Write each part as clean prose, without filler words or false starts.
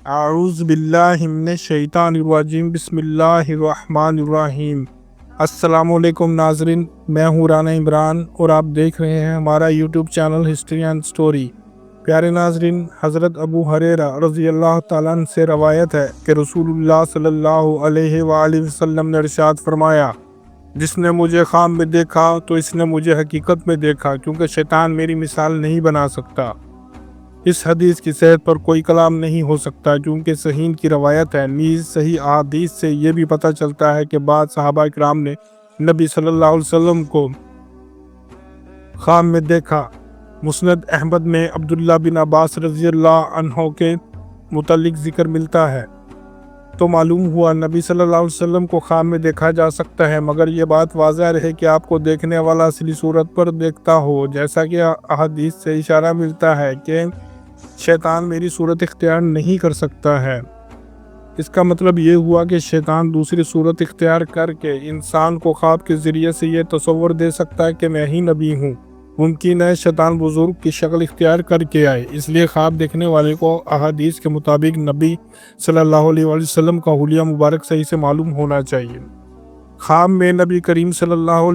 اعوذ باللہ من الشیطان الرجیم بسم اللہ الرحمن الرحیم۔ السلام علیکم ناظرین، میں ہوں رانا عمران اور آپ دیکھ رہے ہیں ہمارا YouTube channel history and story. پیارے ناظرین، حضرت ابو ہریرہ رضی اللہ تعالیٰ عنہ سے روایت ہے کہ رسول اللہ صلی اللہ علیہ وآلہ وسلم نے ارشاد فرمایا، جس نے مجھے خواب میں دیکھا تو اس نے مجھے حقیقت میں دیکھا، کیونکہ شیطان میری مثال نہیں بنا سکتا۔ اس حدیث کی صحت پر کوئی کلام نہیں ہو سکتا کیونکہ صحیح کی روایت ہے۔ نیز صحیح احادیث سے یہ بھی پتہ چلتا ہے کہ بعض صحابہ کرام نے نبی صلی اللہ علیہ وسلم کو خواب میں دیکھا۔ مسند احمد میں عبداللہ بن عباس رضی اللہ عنہ کے متعلق ذکر ملتا ہے، تو معلوم ہوا نبی صلی اللہ علیہ وسلم کو خواب میں دیکھا جا سکتا ہے، مگر یہ بات واضح رہے کہ آپ کو دیکھنے والا اصلی صورت پر دیکھتا ہو۔ جیسا کہ احادیث سے اشارہ ملتا ہے کہ شیطان میری صورت اختیار نہیں کر سکتا ہے۔ اس کا مطلب یہ ہوا کہ شیطان دوسری صورت اختیار کر کے انسان کو خواب کے ذریعے سے یہ تصور دے سکتا ہے کہ میں ہی نبی ہوں۔ ممکن ہے شیطان بزرگ کی شکل اختیار کر کے آئے، اس لیے خواب دیکھنے والے کو احادیث کے مطابق نبی صلی اللہ علیہ وسلم کا حلیہ مبارک صحیح سے معلوم ہونا چاہیے۔ خواب میں نبی کریم صلی اللہ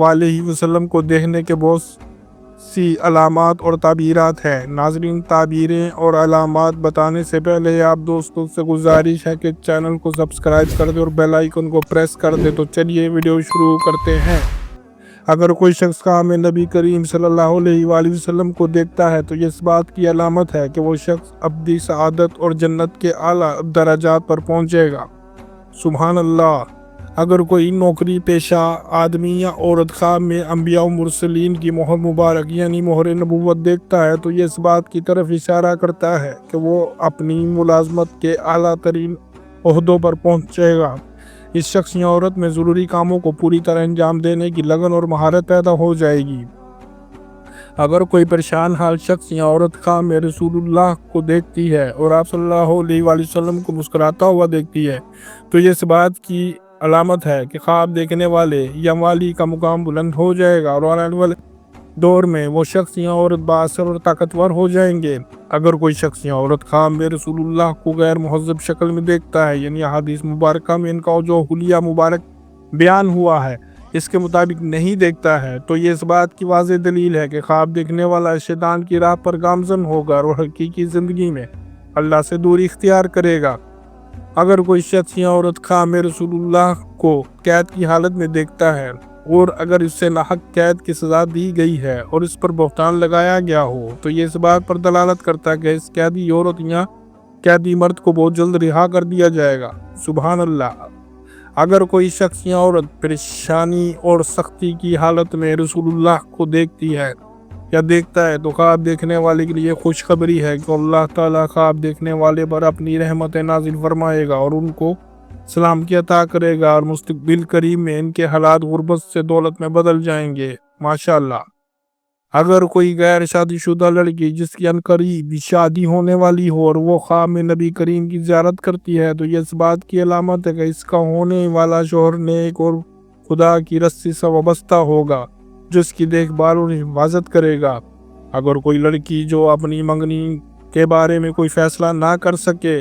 علیہ وسلم کو دیکھنے کے بہت سی علامات اور تعبیرات ہیں۔ ناظرین، تعبیریں اور علامات بتانے سے پہلے آپ دوستوں سے گزارش ہے کہ چینل کو سبسکرائب کر دیں اور بیل آئیکن کو پریس کر دیں۔ تو چلیے ویڈیو شروع کرتے ہیں۔ اگر کوئی شخص خواب میں نبی کریم صلی اللہ علیہ وآلہ وسلم کو دیکھتا ہے تو یہ اس بات کی علامت ہے کہ وہ شخص ابدی سعادت اور جنت کے اعلیٰ درجات پر پہنچے گا۔ سبحان اللہ۔ اگر کوئی نوکری پیشہ آدمی یا عورت خواب میں انبیاء و مرسلین کی مہر مبارک یعنی مہر نبوت دیکھتا ہے تو یہ اس بات کی طرف اشارہ کرتا ہے کہ وہ اپنی ملازمت کے اعلیٰ ترین عہدوں پر پہنچے گا۔ اس شخص یا عورت میں ضروری کاموں کو پوری طرح انجام دینے کی لگن اور مہارت پیدا ہو جائے گی۔ اگر کوئی پریشان حال شخص یا عورت خواب میں رسول اللہ کو دیکھتی ہے اور آپ صلی اللہ علیہ وآلہ وسلم کو مسکراتا ہوا دیکھتی ہے تو یہ اس بات کی علامت ہے کہ خواب دیکھنے والے یا والی کا مقام بلند ہو جائے گا اور آنے والے دور میں وہ شخص یا عورت بااثر اور طاقتور ہو جائیں گے۔ اگر کوئی شخص یا عورت خواب میں رسول اللہ کو غیر مہذب شکل میں دیکھتا ہے، یعنی احادیث مبارکہ میں ان کا جو حلیہ مبارک بیان ہوا ہے اس کے مطابق نہیں دیکھتا ہے، تو یہ اس بات کی واضح دلیل ہے کہ خواب دیکھنے والا شیطان کی راہ پر گامزن ہوگا اور حقیقی زندگی میں اللہ سے دوری اختیار کرے گا۔ اگر کوئی شخص یا عورت خواب میں رسول اللہ کو قید کی حالت میں دیکھتا ہے اور اگر اس سے ناحق قید کی سزا دی گئی ہے اور اس پر بہتان لگایا گیا ہو تو یہ اس بات پر دلالت کرتا ہے کہ اس قیدی عورت یا قیدی مرد کو بہت جلد رہا کر دیا جائے گا۔ سبحان اللہ۔ اگر کوئی شخص یا عورت پریشانی اور سختی کی حالت میں رسول اللہ کو دیکھتی ہے یا دیکھتا ہے تو خواب دیکھنے والے کے لیے خوشخبری ہے کہ اللہ تعالیٰ خواب دیکھنے والے پر اپنی رحمت نازل فرمائے گا اور ان کو سلامتی عطا کرے گا اور مستقبل قریب میں ان کے حالات غربت سے دولت میں بدل جائیں گے۔ ماشاءاللہ۔ اگر کوئی غیر شادی شدہ لڑکی جس کی عنقریب شادی ہونے والی ہو اور وہ خواب میں نبی کریم کی زیارت کرتی ہے تو یہ اس بات کی علامت ہے کہ اس کا ہونے والا شوہر نیک اور خدا کی رسی سے وابستہ ہوگا جو اس کی دیکھ بھال اور حفاظت کرے گا۔ اگر کوئی لڑکی جو اپنی منگنی کے بارے میں کوئی فیصلہ نہ کر سکے،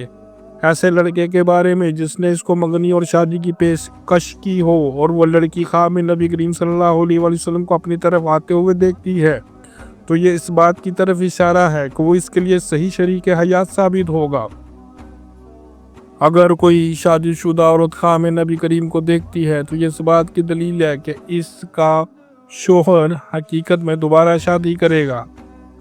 ایسے لڑکے کے بارے میں جس نے اس کو منگنی اور شادی کی پیشکش کی ہو اور وہ لڑکی خواب میں نبی کریم صلی اللہ علیہ وآلہ وسلم کو اپنی طرف آتے ہوئے دیکھتی ہے تو یہ اس بات کی طرف اشارہ ہے کہ وہ اس کے لیے صحیح شریک حیات ثابت ہوگا۔ اگر کوئی شادی شدہ عورت خواب میں نبی کریم کو دیکھتی ہے تو یہ اس بات کی دلیل ہے کہ اس کا شوہر حقیقت میں دوبارہ شادی کرے گا۔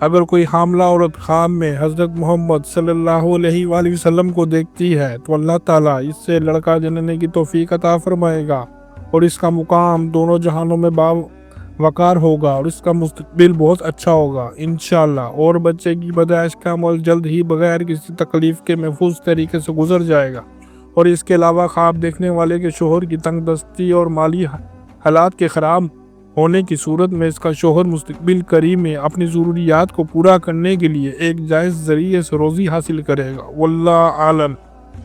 اگر کوئی حاملہ عورت خواب میں حضرت محمد صلی اللہ علیہ وآلہ وسلم کو دیکھتی ہے تو اللہ تعالیٰ اس سے لڑکا جننے کی توفیق عطا فرمائے گا اور اس کا مقام دونوں جہانوں میں باوقار ہوگا اور اس کا مستقبل بہت اچھا ہوگا انشاءاللہ، اور بچے کی پیدائش کا عمل جلد ہی بغیر کسی تکلیف کے محفوظ طریقے سے گزر جائے گا۔ اور اس کے علاوہ خواب دیکھنے والے کے شوہر کی تنگ دستی اور مالی حالات کے خراب ہونے کی صورت میں اس کا شوہر مستقبل قریب میں اپنی ضروریات کو پورا کرنے کے لیے ایک جائز ذریعے سے روزی حاصل کرے گا۔ واللہ عالم۔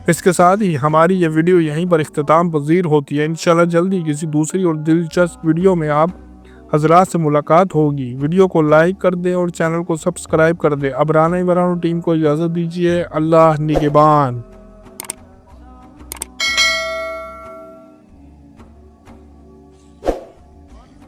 اس کے ساتھ ہی ہماری یہ ویڈیو یہیں پر اختتام پذیر ہوتی ہے۔ انشاءاللہ جلدی کسی دوسری اور دلچسپ ویڈیو میں آپ حضرات سے ملاقات ہوگی۔ ویڈیو کو لائک کر دیں اور چینل کو سبسکرائب کر دیں۔ اب رانا عمران ٹیم کو اجازت دیجیے۔ اللہ نگہبان۔